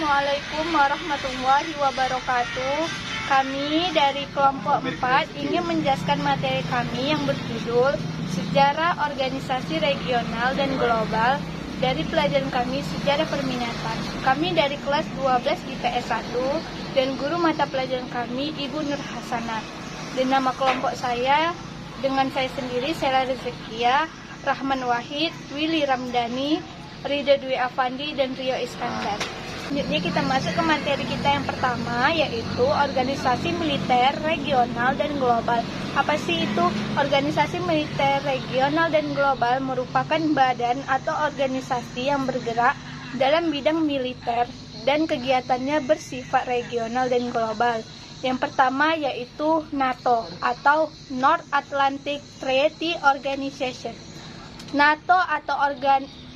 Assalamualaikum warahmatullahi wabarakatuh. Kami dari kelompok 4 ingin menjelaskan materi kami yang berjudul Sejarah Organisasi Regional dan Global dari pelajaran kami Sejarah Perminatan. Kami dari kelas 12 IPS 1 dan guru mata pelajaran kami Ibu Nur Hasanah. Dan nama kelompok saya dengan saya sendiri Sela Rezekia, Rahman Wahid, Willy Ramdhani, Ridho Dwi Afandi, dan Rio Iskandar. Selanjutnya kita masuk ke materi kita yang pertama, yaitu organisasi militer regional dan global. Apa sih itu? Organisasi militer regional dan global merupakan badan atau organisasi yang bergerak dalam bidang militer dan kegiatannya bersifat regional dan global. Yang pertama yaitu NATO atau North Atlantic Treaty Organization. NATO atau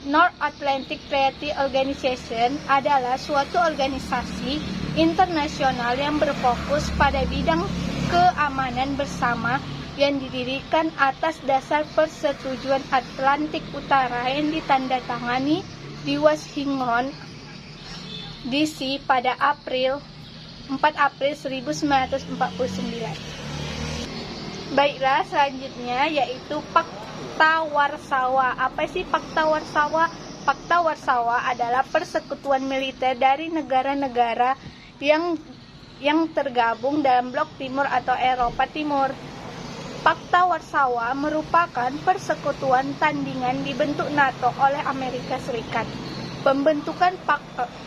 North Atlantic Treaty Organization adalah suatu organisasi internasional yang berfokus pada bidang keamanan bersama yang didirikan atas dasar persetujuan Atlantik Utara yang ditandatangani di Washington DC pada 4 April 1949. Baiklah, selanjutnya yaitu Pakta Warsawa. Apa sih Pakta Warsawa? Pakta Warsawa adalah persekutuan militer dari negara-negara yang tergabung dalam blok timur atau Eropa Timur. Pakta Warsawa merupakan persekutuan tandingan dibentuk NATO oleh Amerika Serikat. Pembentukan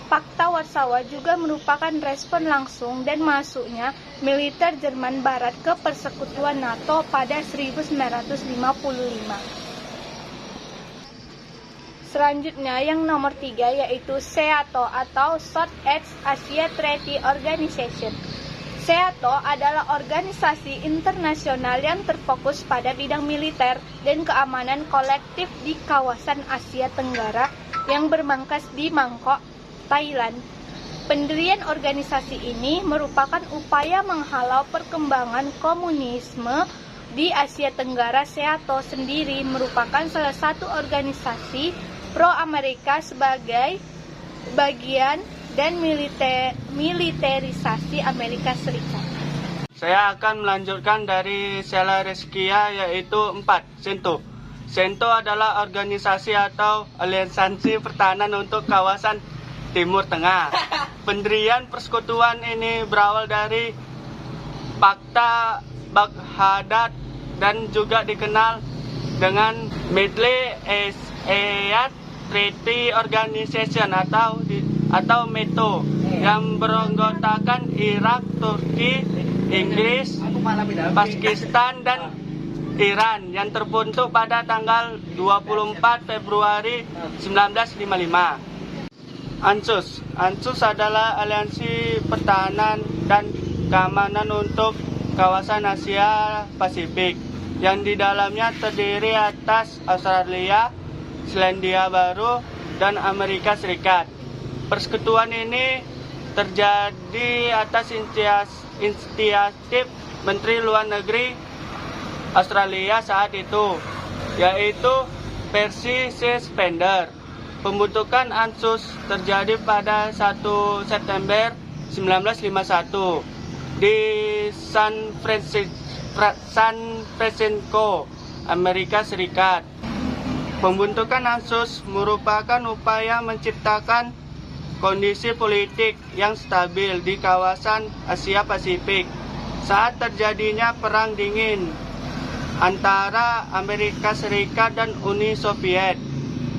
Pakta Warsawa juga merupakan respon langsung dan masuknya militer Jerman Barat ke persekutuan NATO pada 1955. Selanjutnya yang nomor 3 yaitu SEATO atau Southeast Asia Treaty Organization. SEATO adalah organisasi internasional yang terfokus pada bidang militer dan keamanan kolektif di kawasan Asia Tenggara yang bermarkas di Bangkok, Thailand. Pendirian organisasi ini merupakan upaya menghalau perkembangan komunisme di Asia Tenggara. SEATO sendiri merupakan salah satu organisasi pro-Amerika sebagai bagian dan militerisasi Amerika Serikat. Saya akan melanjutkan dari Sela Rezekia yaitu 4, SENTO. SENTO adalah organisasi atau aliansi pertahanan untuk kawasan Timur Tengah. Pendirian persekutuan ini berawal dari Pakta Baghdad dan juga dikenal dengan Middle East Treaty Organization atau METO yang beranggotakan Irak, Turki, Inggris, Pakistan, dan Iran yang terbentuk pada tanggal 24 Februari 1955. ANZUS adalah aliansi pertahanan dan keamanan untuk kawasan Asia Pasifik yang di dalamnya terdiri atas Australia, Selandia Baru, dan Amerika Serikat. Persekutuan ini terjadi atas inisiatif Menteri Luar Negeri Australia saat itu, yaitu Percy C. Spender. Pembentukan ANZUS terjadi pada 1 September 1951 di San Francisco, Amerika Serikat. Pembentukan ANZUS merupakan upaya menciptakan kondisi politik yang stabil di kawasan Asia Pasifik saat terjadinya Perang Dingin antara Amerika Serikat dan Uni Soviet.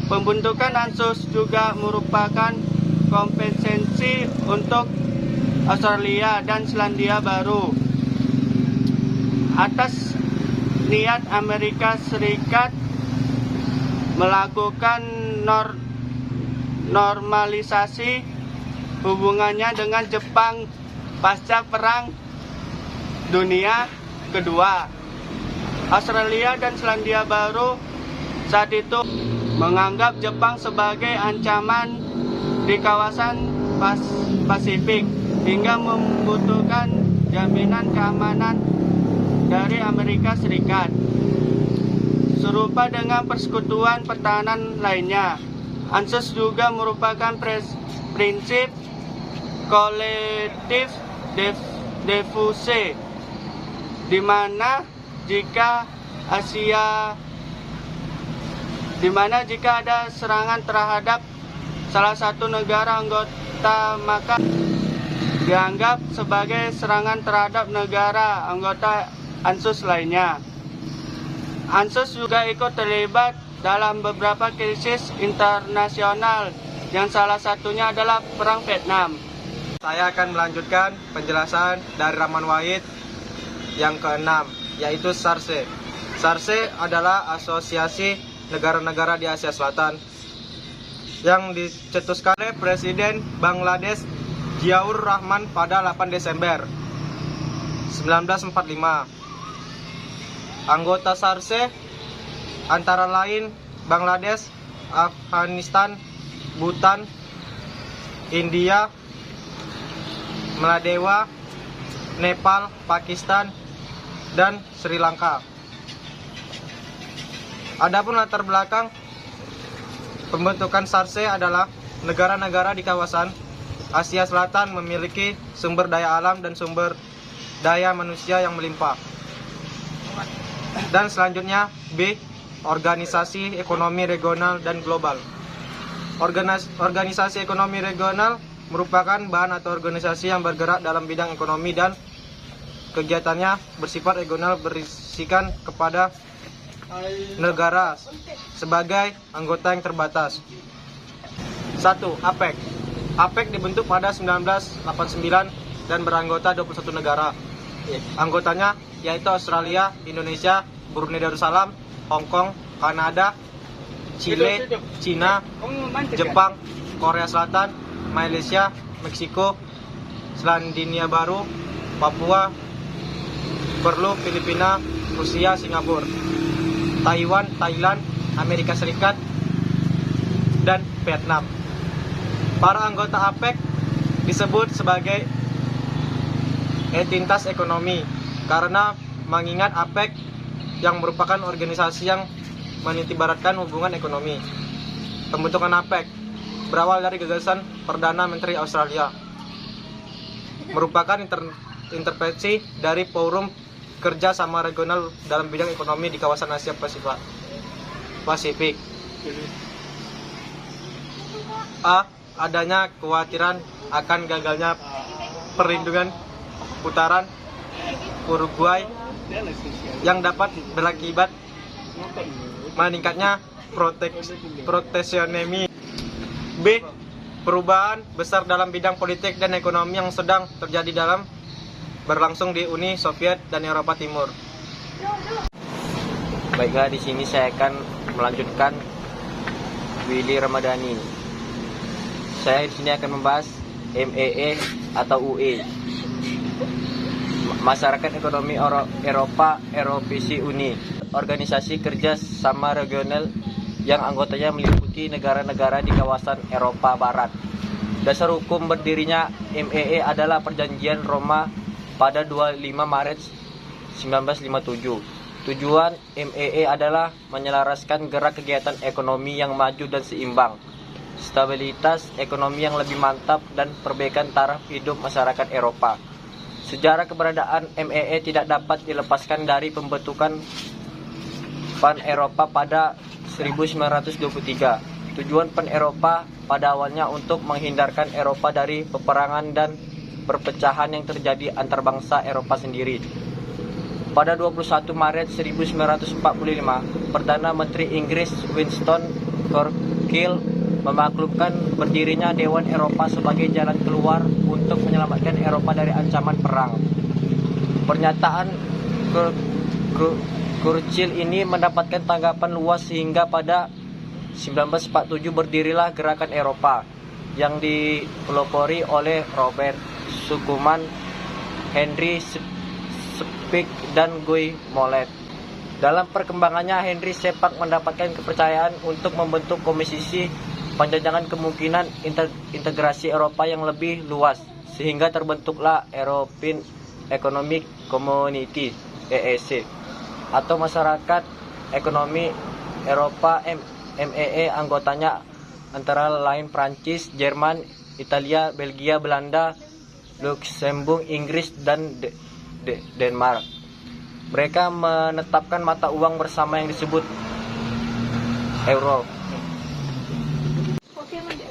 Pembentukan ANZUS juga merupakan kompensasi untuk Australia dan Selandia Baru atas niat Amerika Serikat melakukan normalisasi hubungannya dengan Jepang pasca Perang Dunia Kedua. Australia dan Selandia Baru saat itu menganggap Jepang sebagai ancaman di kawasan Pasifik hingga membutuhkan jaminan keamanan dari Amerika Serikat. Serupa dengan persekutuan pertahanan lainnya, ANZUS juga merupakan prinsip kolektif diffuse, di mana jika ada serangan terhadap salah satu negara anggota, maka dianggap sebagai serangan terhadap negara anggota ANSUS lainnya. ANSUS juga ikut terlibat dalam beberapa krisis internasional, yang salah satunya adalah Perang Vietnam. Saya akan melanjutkan penjelasan dari Rahman Wahid yang keenam, yaitu SARC. SARC adalah Asosiasi Negara-Negara di Asia Selatan yang dicetuskan oleh Presiden Bangladesh Ziaur Rahman pada 8 Desember 1945. Anggota SARC antara lain Bangladesh, Afghanistan, Bhutan, India, Maladewa, Nepal, Pakistan, dan Sri Lanka. Adapun latar belakang pembentukan SARC adalah negara-negara di kawasan Asia Selatan memiliki sumber daya alam dan sumber daya manusia yang melimpah. Dan selanjutnya B, organisasi ekonomi regional dan global. Organisasi ekonomi regional merupakan bahan atau organisasi yang bergerak dalam bidang ekonomi dan kegiatannya bersifat regional, berisikan kepada negara sebagai anggota yang terbatas. 1. APEC. APEC dibentuk pada 1989 dan beranggota 21 negara. Anggotanya yaitu Australia, Indonesia, Brunei Darussalam, Hong Kong, Kanada, Chile, Cina, Jepang, Korea Selatan, Malaysia, Meksiko, Selandia Baru, Papua, Perlu, Filipina, Rusia, Singapura, Taiwan, Thailand, Amerika Serikat, dan Vietnam. Para anggota APEC disebut sebagai entitas ekonomi karena mengingat APEC yang merupakan organisasi yang menitibaratkan hubungan ekonomi. Pembentukan APEC berawal dari gagasan Perdana Menteri Australia, merupakan intervensi dari Forum Kerja Sama Regional dalam bidang ekonomi di kawasan Asia Pasifik. A. Adanya kekhawatiran akan gagalnya perlindungan putaran Uruguay yang dapat berakibat meningkatnya proteksionisme. B. Perubahan besar dalam bidang politik dan ekonomi yang sedang terjadi dalam berlangsung di Uni Soviet dan Eropa Timur. Baiklah, di sini saya akan melanjutkan Willy Ramadhani. Saya di sini akan membahas MEE atau UE. Masyarakat Ekonomi Eropa, Eropisi Uni, organisasi kerja sama regional yang anggotanya meliputi negara-negara di kawasan Eropa Barat. Dasar hukum berdirinya MEE adalah Perjanjian Roma pada 25 Maret 1957. Tujuan MEE adalah menyelaraskan gerak kegiatan ekonomi yang maju dan seimbang, stabilitas ekonomi yang lebih mantap, dan perbaikan taraf hidup masyarakat Eropa. Sejarah keberadaan MEE tidak dapat dilepaskan dari pembentukan PAN Eropa pada 1923. Tujuan PAN Eropa pada awalnya untuk menghindarkan Eropa dari peperangan dan perpecahan yang terjadi antar bangsa Eropa sendiri. Pada 21 Maret 1945, Perdana Menteri Inggris Winston Churchill memaklumkan berdirinya Dewan Eropa sebagai jalan keluar untuk menyelamatkan Eropa dari ancaman perang. Pernyataan Churchill ini mendapatkan tanggapan luas sehingga pada 1947 berdirilah Gerakan Eropa yang dipelopori oleh Robert Schuman, Henry Speck, dan Guy Mollet. Dalam perkembangannya, Henry Speck mendapatkan kepercayaan untuk membentuk komisi penjajahan kemungkinan integrasi Eropa yang lebih luas, sehingga terbentuklah European Economic Community (EEC) atau Masyarakat Ekonomi Eropa MEE. Anggotanya antara lain Prancis, Jerman, Italia, Belgia, Belanda, Luxembourg, Inggris, dan Denmark. Mereka menetapkan mata uang bersama yang disebut euro.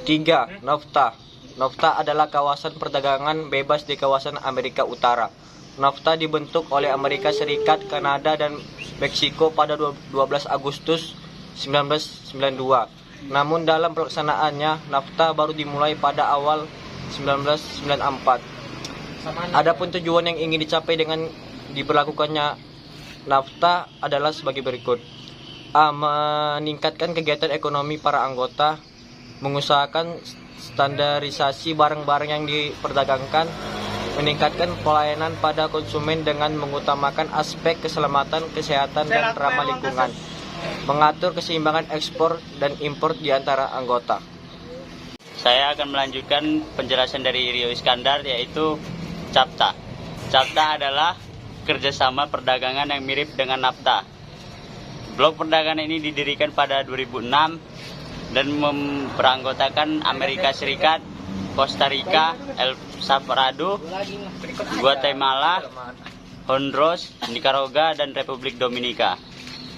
3. NAFTA. NAFTA adalah kawasan perdagangan bebas di kawasan Amerika Utara. NAFTA dibentuk oleh Amerika Serikat, Kanada, dan Meksiko pada 12 Agustus 1992. Namun dalam pelaksanaannya, NAFTA baru dimulai pada awal 1994. Adapun tujuan yang ingin dicapai dengan diberlakukannya NAFTA adalah sebagai berikut. A. Meningkatkan kegiatan ekonomi para anggota, mengusahakan standarisasi barang-barang yang diperdagangkan, meningkatkan pelayanan pada konsumen dengan mengutamakan aspek keselamatan, kesehatan, dan ramah lingkungan, mengatur keseimbangan ekspor dan impor di antara anggota. Saya akan melanjutkan penjelasan dari Rio Iskandar, yaitu CAFTA. CAFTA adalah kerjasama perdagangan yang mirip dengan NAFTA. Blok perdagangan ini didirikan pada 2006 dan beranggotakan Amerika Serikat, Costa Rica, El Salvador, Guatemala, Honduras, Nicaragua, dan Republik Dominika.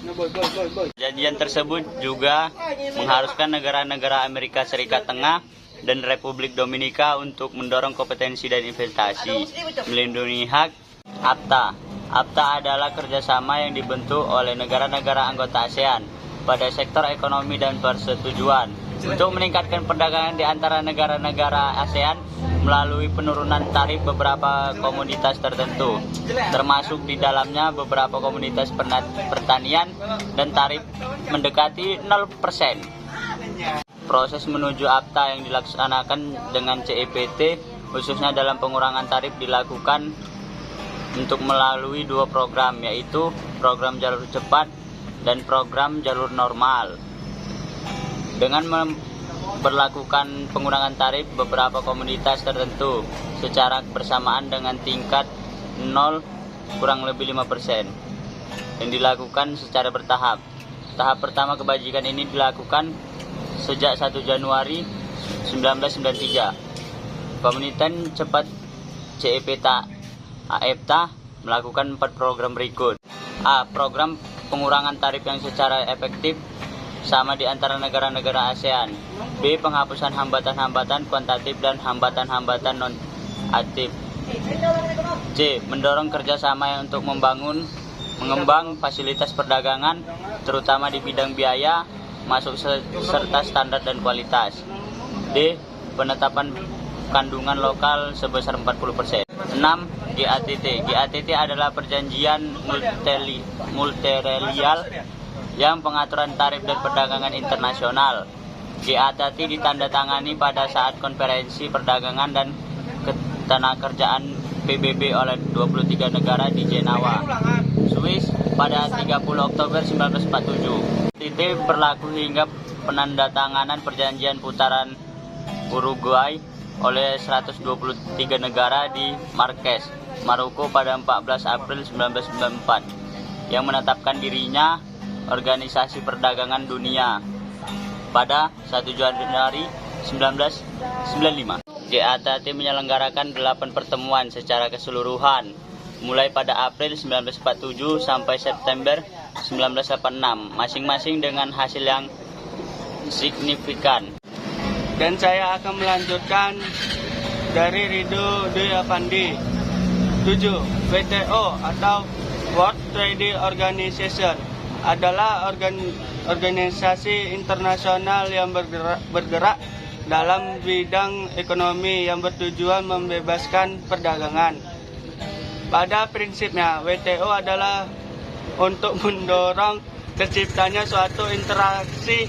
Perjanjian tersebut juga mengharuskan negara-negara Amerika Serikat Tengah dan Republik Dominika untuk mendorong kompetensi dan investasi, melindungi hak. AFTA. AFTA adalah kerjasama yang dibentuk oleh negara-negara anggota ASEAN pada sektor ekonomi dan persetujuan untuk meningkatkan perdagangan di antara negara-negara ASEAN melalui penurunan tarif beberapa komoditas tertentu, termasuk di dalamnya beberapa komoditas pertanian dan tarif mendekati 0%. Proses menuju AFTA yang dilaksanakan dengan CEPT, khususnya dalam pengurangan tarif, dilakukan untuk melalui dua program, yaitu program jalur cepat dan program jalur normal. Dengan memperlakukan pengurangan tarif beberapa komoditas tertentu secara bersamaan dengan tingkat 0 kurang lebih 5% yang dilakukan secara bertahap. Tahap pertama kebajikan ini dilakukan sejak 1 Januari 1993. Pemerintahan cepat CEPTA melakukan 4 program berikut. A. Program pengurangan tarif yang secara efektif sama di antara negara-negara ASEAN. B. Penghapusan hambatan-hambatan kuantitatif dan hambatan-hambatan non-aktif. C. Mendorong kerjasama untuk mengembang fasilitas perdagangan, terutama di bidang biaya, masuk serta standar dan kualitas. D. Penetapan kandungan lokal sebesar 40%. 6. GATT. GATT adalah perjanjian multilateral yang pengaturan tarif dan perdagangan internasional. GATT ditandatangani pada saat konferensi perdagangan dan ketenagakerjaan PBB oleh 23 negara di Jenewa, Swiss pada 30 Oktober 1947. GATT berlaku hingga penandatanganan perjanjian putaran Uruguay oleh 123 negara di Marrakesh, Maroko pada 14 April 1994 yang menetapkan dirinya Organisasi Perdagangan Dunia pada 1 Januari 1995. GATT menyelenggarakan 8 pertemuan secara keseluruhan mulai pada April 1947 sampai September 1986, masing-masing dengan hasil yang signifikan. Dan saya akan melanjutkan dari Ridho Dwi Afandi. 7. WTO atau World Trade Organization adalah organisasi internasional yang bergerak dalam bidang ekonomi yang bertujuan membebaskan perdagangan. Pada prinsipnya, WTO adalah untuk mendorong terciptanya suatu interaksi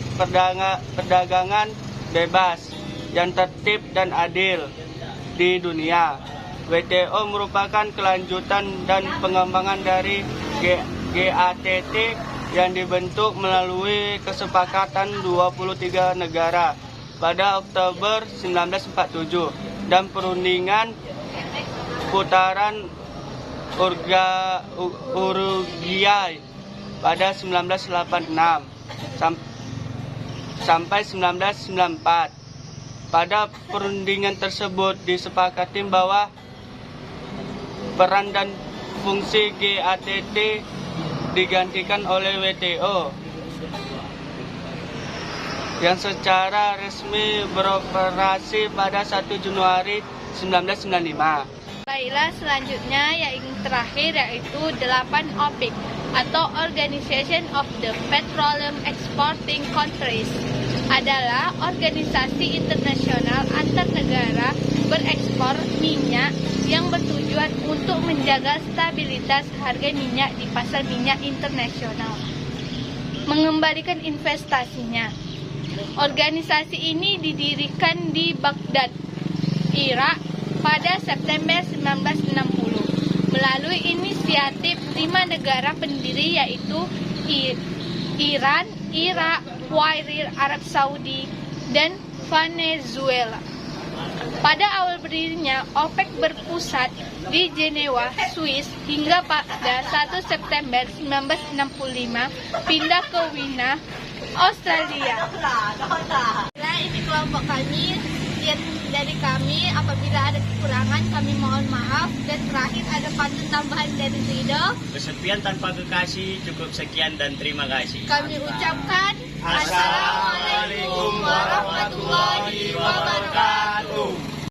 perdagangan bebas yang tertib dan adil di dunia. WTO merupakan kelanjutan dan pengembangan dari GATT yang dibentuk melalui kesepakatan 23 negara pada Oktober 1947 dan perundingan putaran Uruguay pada 1986 sampai 1994. Pada perundingan tersebut disepakati bahwa peran dan fungsi GATT digantikan oleh WTO yang secara resmi beroperasi pada 1 Januari 1995. Baiklah, selanjutnya yang terakhir yaitu 8 OPEC atau Organization of the Petroleum Exporting Countries adalah organisasi internasional antar negara berekspor minyak yang bertujuan untuk menjaga stabilitas harga minyak di pasar minyak internasional, mengembalikan investasinya. Organisasi ini didirikan di Baghdad, Irak pada September 1960 melalui inisiatif 5 negara pendiri yaitu Iran, Irak, Kuwait, Arab Saudi, dan Venezuela. Pada awal berdirinya, OPEC berpusat di Jenewa, Swiss hingga pada 1 September 1965 pindah ke Wina, Australia. Nah, ini kelompok kami. Sekian dari kami. Apabila ada kekurangan, kami mohon maaf. Dan terakhir ada pantun tambahan dari Ridho. Kesepian tanpa kekasih, cukup sekian dan terima kasih. Kami ucapkan Assalamualaikum warahmatullahi wabarakatuh.